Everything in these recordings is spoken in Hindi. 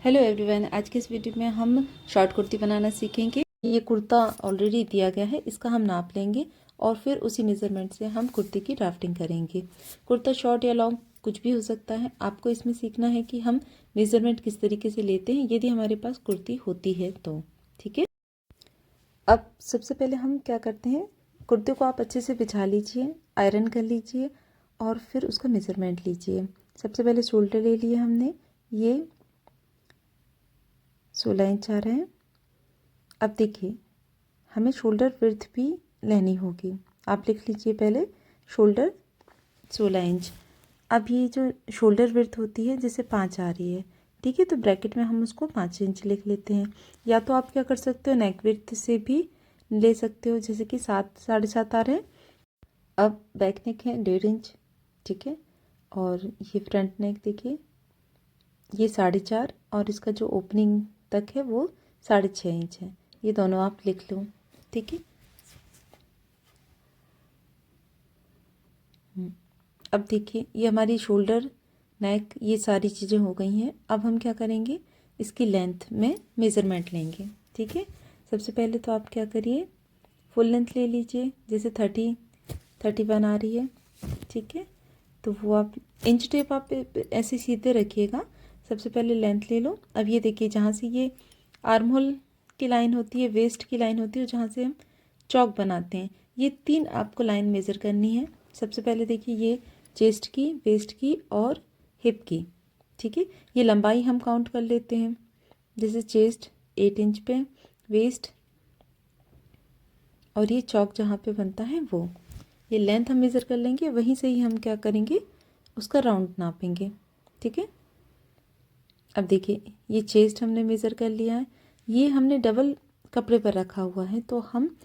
हेलो एवरीवन, आज के इस वीडियो में हम शॉर्ट कुर्ती बनाना सीखेंगे। ये कुर्ता ऑलरेडी दिया गया है, इसका हम नाप लेंगे और फिर उसी मेज़रमेंट से हम कुर्ती की ड्राफ्टिंग करेंगे। कुर्ता शॉर्ट या लॉन्ग कुछ भी हो सकता है। आपको इसमें सीखना है कि हम मेज़रमेंट किस तरीके से लेते हैं यदि हमारे पास कुर्ती होती है तो। ठीक है, अब सबसे पहले हम क्या करते हैं, कुर्ते को आप अच्छे से बिछा लीजिए, आयरन कर लीजिए और फिर उसका मेज़रमेंट लीजिए। सबसे पहले शोल्डर ले लिए हमने, ये 16 इंच आ रहे हैं। अब देखिए, हमें शोल्डर विड्थ भी लेनी होगी। आप लिख लीजिए पहले शोल्डर 16 इंच। अब ये जो शोल्डर विड्थ होती है जैसे 5 आ रही है, ठीक है, तो ब्रैकेट में हम उसको 5 इंच लिख लेते हैं। या तो आप क्या कर सकते हो, नेक विड्थ से भी ले सकते हो, जैसे कि 7 7.5 आ रहे हैं। अब बैक नेक है 1.5 इंच, ठीक है, और ये फ्रंट नेक देखिए ये 4.5 और इसका जो ओपनिंग तक है वो 6.5 इंच है। ये दोनों आप लिख लो, ठीक है। अब देखिए, ये हमारी शोल्डर नेक ये सारी चीज़ें हो गई हैं। अब हम क्या करेंगे, इसकी लेंथ में मेज़रमेंट लेंगे, ठीक है। सबसे पहले तो आप क्या करिए, फुल लेंथ ले लीजिए, जैसे 31 आ रही है, ठीक है। तो वो आप इंच टेप आप ऐसे सीधे रखिएगा। सबसे पहले लेंथ ले लो। अब ये देखिए, जहाँ से ये आर्म होल की लाइन होती है, वेस्ट की लाइन होती है, जहाँ से हम चौक बनाते हैं, ये 3 आपको लाइन मेज़र करनी है। सबसे पहले देखिए, ये चेस्ट की, वेस्ट की और हिप की, ठीक है। ये लंबाई हम काउंट कर लेते हैं, जैसे चेस्ट 8 इंच पे, वेस्ट और ये चौक जहाँ पे बनता है वो, ये लेंथ हम मेज़र कर लेंगे। वहीं से ही हम क्या करेंगे, उसका राउंड नापेंगे, ठीक है। अब देखिए, ये चेस्ट हमने मेज़र कर लिया है, ये हमने डबल कपड़े पर रखा हुआ है, तो हम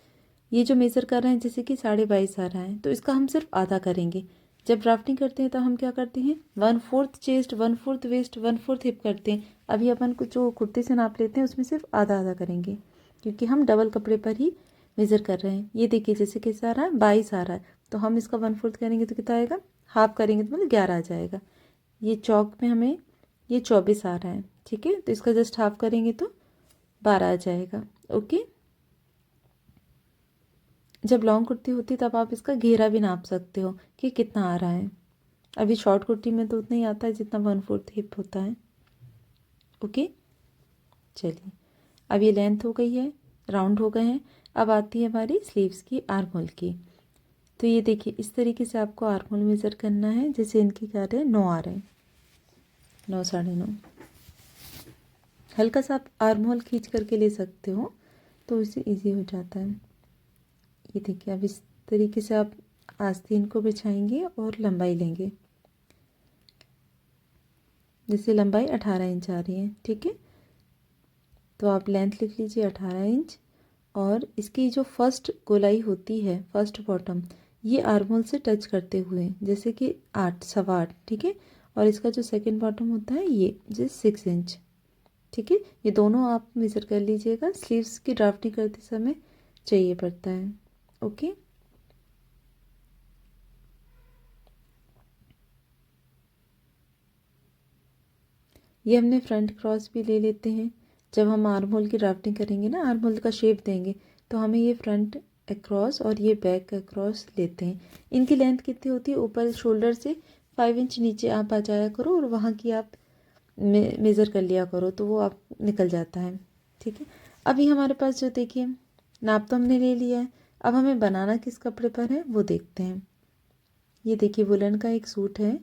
ये जो मेज़र कर रहे हैं जैसे कि 22.5 आ रहा है, तो इसका हम सिर्फ आधा करेंगे। जब ड्राफ्टिंग करते हैं तो हम क्या करते हैं, 1/4 चेस्ट, 1/4 वेस्ट, 1/4 हिप करते हैं। अभी अपन को जो कुर्ते से नाप लेते हैं उसमें सिर्फ आधा आधा करेंगे, क्योंकि हम डबल कपड़े पर ही मेज़र कर रहे हैं। ये देखिए, जैसे कैसे आ रहा है, 22 आ रहा है, तो हम इसका 1/4 करेंगे तो कितना आएगा, हाफ करेंगे तो मतलब 11 आ जाएगा। ये चौक में हमें ये 24 आ रहा है, ठीक है, तो इसका जस्ट हाफ करेंगे तो 12 आ जाएगा। ओके, जब लॉन्ग कुर्ती होती है तब आप इसका घेरा भी नाप सकते हो कि कितना आ रहा है। अभी शॉर्ट कुर्ती में तो उतना ही आता है जितना 1/4 हिप होता है। ओके, चलिए, अब ये लेंथ हो गई है, राउंड हो गए हैं। अब आती है हमारी स्लीव्स की, आर्म होल की। तो ये देखिए, इस तरीके से आपको आर्म होल मेज़र करना है। जैसे इनकी क्या रहे, 9 आ रहे हैं, 9 9.5। हल्का सा आप आर्म होल खींच करके ले सकते हो तो इससे ईजी हो जाता है। ये देखिए, अब इस तरीके से आप आस्तीन को बिछाएंगे और लंबाई लेंगे। जैसे लंबाई 18 इंच आ रही है, ठीक है, तो आप लेंथ लिख लीजिए 18 इंच। और इसकी जो फर्स्ट गोलाई होती है, फर्स्ट बॉटम, ये आर्म होल से टच करते हुए, जैसे कि 8, 8.25, ठीक है। और इसका जो सेकंड बॉटम होता है ये जैसे 6 इंच, ठीक है। ये दोनों आप मेज़र कर लीजिएगा, स्लीव्स की ड्राफ्टिंग करते समय चाहिए पड़ता है। ओके, ये हमने फ्रंट क्रॉस भी ले लेते हैं। जब हम आर्म होल की ड्राफ्टिंग करेंगे ना, आर्म होल का शेप देंगे, तो हमें ये फ्रंट अक्रॉस और ये बैक अक्रॉस लेते हैं। इनकी लेंथ कितनी होती है, ऊपर शोल्डर से 5 इंच नीचे आप आ जाया करो और वहाँ की आप मेज़र कर लिया करो, तो वो आप निकल जाता है, ठीक है। अभी हमारे पास जो देखिए, नाप तो हमने ले लिया है। अब हमें बनाना किस कपड़े पर है वो देखते हैं। ये देखिए, वुलन का एक सूट है,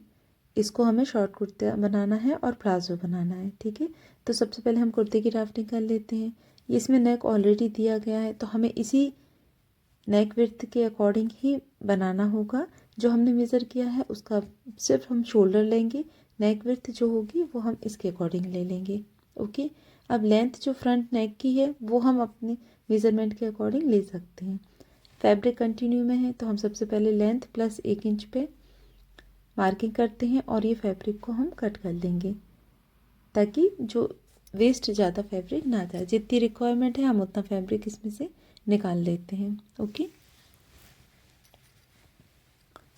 इसको हमें शॉर्ट कुर्ता बनाना है और प्लाजो बनाना है, ठीक है। तो सबसे पहले हम कुर्ते की ड्राफ्टिंग कर लेते हैं। इसमें नेक ऑलरेडी दिया गया है, तो हमें इसी नेक विड्थ के अकॉर्डिंग ही बनाना होगा। जो हमने मेज़र किया है उसका सिर्फ हम शोल्डर लेंगे, नेक विड्थ जो होगी वो हम इसके अकॉर्डिंग ले लेंगे। ओके, अब लेंथ जो फ्रंट नेक की है वो हम अपने मेज़रमेंट के अकॉर्डिंग ले सकते हैं। फैब्रिक कंटिन्यू में है, तो हम सबसे पहले लेंथ प्लस 1 इंच पे मार्किंग करते हैं और ये फैब्रिक को हम कट कर लेंगे, ताकि जो वेस्ट ज़्यादा फैब्रिक ना जाए। जितनी रिक्वायरमेंट है हम उतना फैब्रिक इसमें से निकाल लेते हैं। ओके,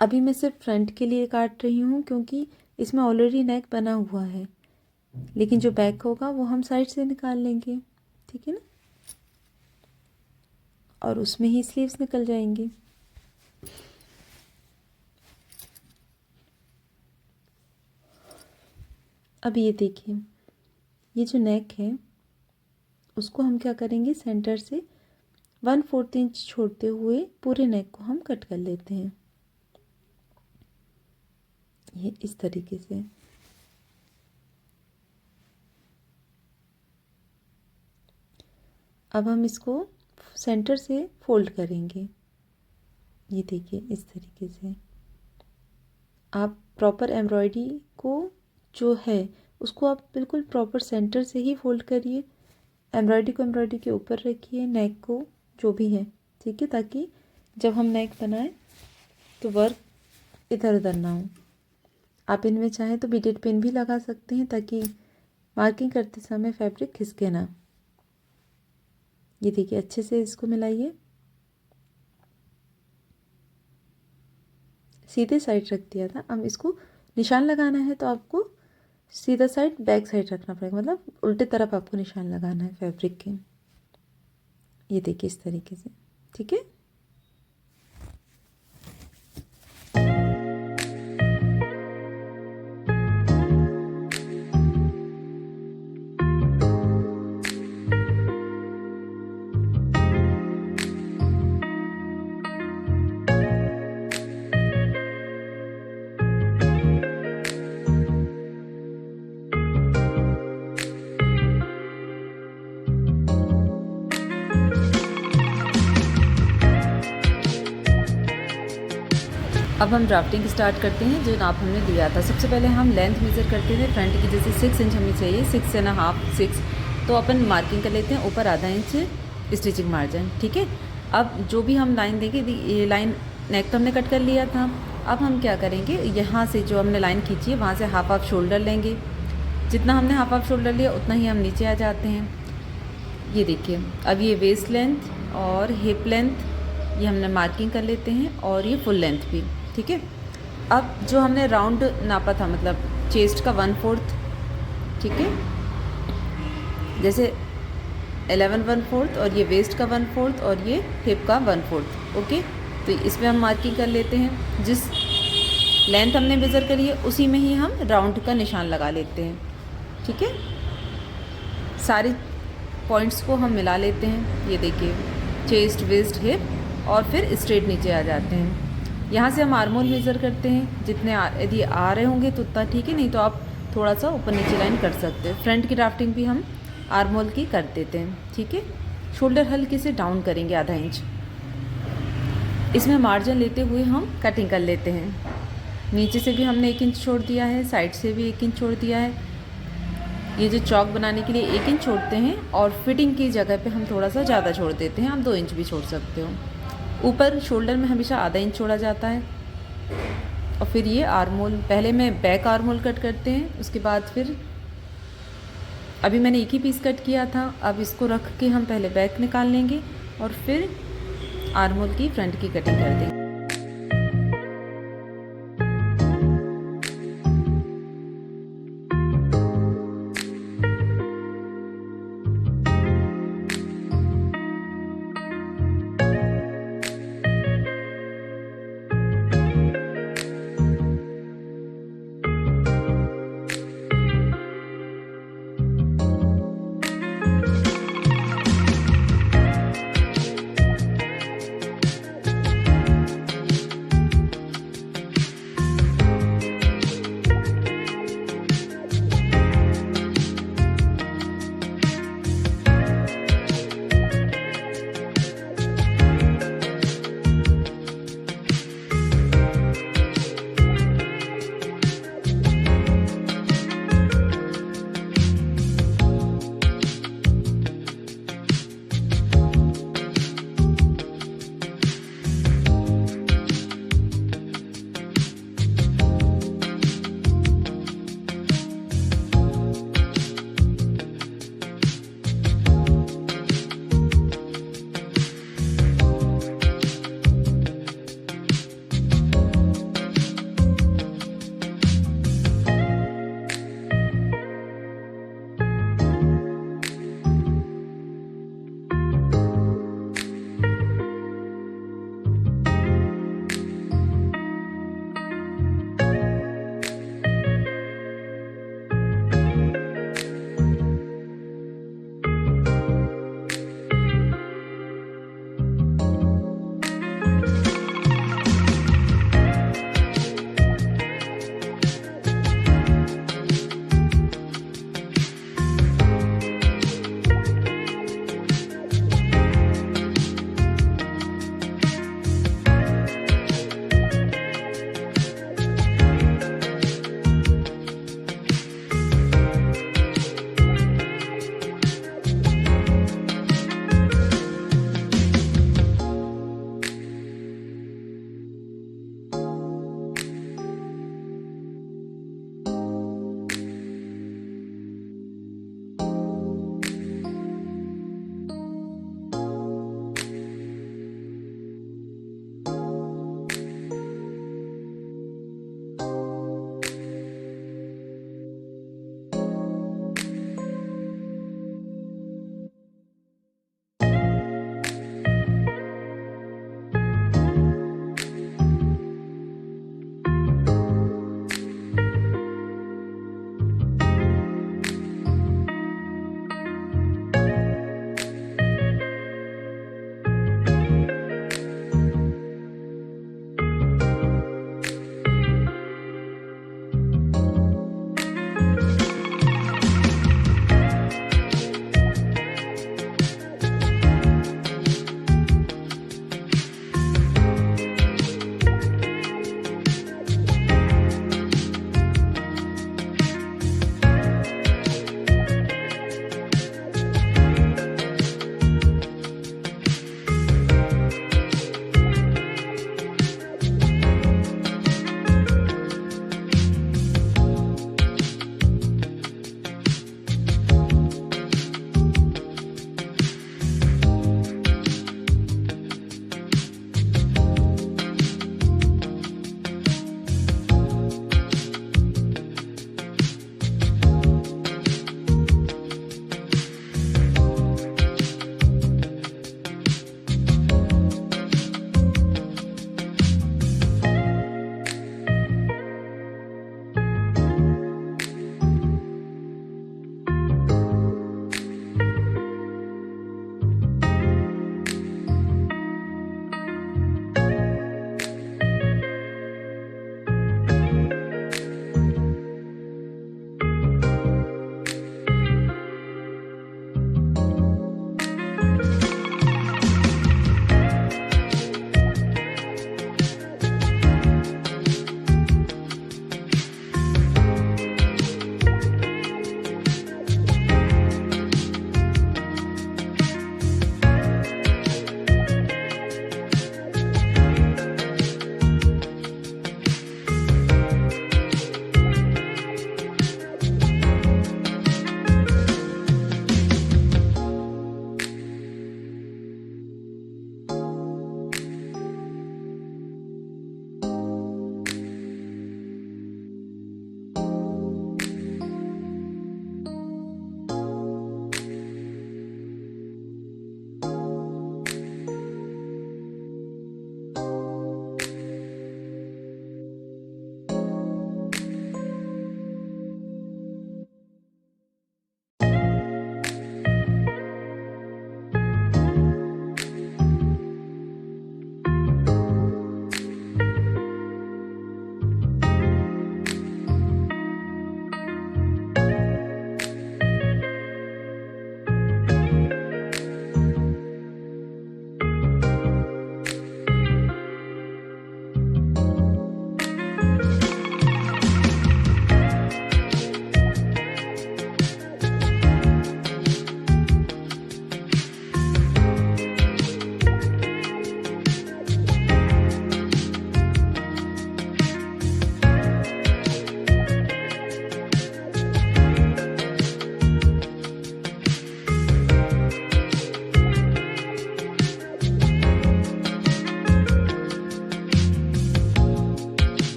अभी मैं सिर्फ फ्रंट के लिए काट रही हूँ क्योंकि इसमें ऑलरेडी नेक बना हुआ है। लेकिन जो बैक होगा वो हम साइड से निकाल लेंगे, ठीक है ना, और उसमें ही स्लीव्स निकल जाएंगी। अब ये देखिए, ये जो नेक है उसको हम क्या करेंगे, सेंटर से 1/4 इंच छोड़ते हुए पूरे नेक को हम कट कर लेते हैं, ये इस तरीके से। अब हम इसको सेंटर से फोल्ड करेंगे, ये देखिए इस तरीके से। आप प्रॉपर एम्ब्रॉयडरी को जो है उसको आप बिल्कुल प्रॉपर सेंटर से ही फोल्ड करिए। एम्ब्रॉयडरी को एम्ब्रॉयडरी के ऊपर रखिए, नेक को जो भी है, ठीक है, ताकि जब हम नेक बनाएं तो वर्क इधर उधर ना हो। आप इनमें चाहें तो बीटेड पिन भी लगा सकते हैं ताकि मार्किंग करते समय फैब्रिक खिसके ना। ये देखिए अच्छे से इसको मिलाइए, सीधे साइड रख दिया था। अब इसको निशान लगाना है तो आपको सीधा साइड बैक साइड रखना पड़ेगा, मतलब उल्टे तरफ आपको निशान लगाना है फैब्रिक के। ये देखिए इस तरीके से, ठीक है। अब हम ड्राफ्टिंग स्टार्ट करते हैं। जो नाप हमने दिया था, सबसे पहले हम लेंथ मेज़र करते थे फ्रंट की, जैसे 6 इंच हमें चाहिए, 6.5 6, तो अपन मार्किंग कर लेते हैं, ऊपर आधा इंच स्टिचिंग मार्जिन, ठीक है। अब जो भी हम लाइन देंगे, ये लाइन नेक तो हमने कट कर लिया था। अब हम क्या करेंगे, यहाँ से जो हमने लाइन खींची है वहाँ से हाफ शोल्डर लेंगे। जितना हमने हाफ शोल्डर लिया उतना ही हम नीचे आ जाते हैं। ये देखिए, अब ये वेस्ट लेंथ और हिप लेंथ ये हमने मार्किंग कर लेते हैं, और ये फुल लेंथ भी, ठीक है। अब जो हमने राउंड नापा था, मतलब चेस्ट का 1/4, ठीक है, जैसे 11/4, और ये वेस्ट का 1/4 और ये हिप का 1/4, ओके। तो इसमें हम मार्किंग कर लेते हैं। जिस लेंथ हमने मेज़र करी है उसी में ही हम राउंड का निशान लगा लेते हैं, ठीक है। सारे पॉइंट्स को हम मिला लेते हैं। ये देखिए, चेस्ट, वेस्ट, हिप, और फिर स्ट्रेट नीचे आ जाते हैं। यहाँ से हम आर्मोल मेज़र करते हैं, जितने यदि आ रहे होंगे तो उतना ठीक है, नहीं तो आप थोड़ा सा ऊपर नीचे लाइन कर सकते हैं। फ्रंट की ड्राफ्टिंग भी हम आर्मोल की कर देते हैं, ठीक है। शोल्डर हल्के से डाउन करेंगे आधा इंच। इसमें मार्जिन लेते हुए हम कटिंग कर लेते हैं। नीचे से भी हमने 1 इंच छोड़ दिया है, साइड से भी 1 इंच छोड़ दिया है। ये जो चौक बनाने के लिए 1 इंच छोड़ते हैं, और फिटिंग की जगह पे हम थोड़ा सा ज़्यादा छोड़ देते हैं, आप 2 इंच भी छोड़ सकते हो। ऊपर शोल्डर में हमेशा आधा इंच छोड़ा जाता है। और फिर ये आर्मोल, पहले मैं बैक आर्मोल कट करते हैं, उसके बाद फिर अभी मैंने एक ही पीस कट किया था, अब इसको रख के हम पहले बैक निकाल लेंगे और फिर आर्मोल की फ्रंट की कटिंग कर देंगे।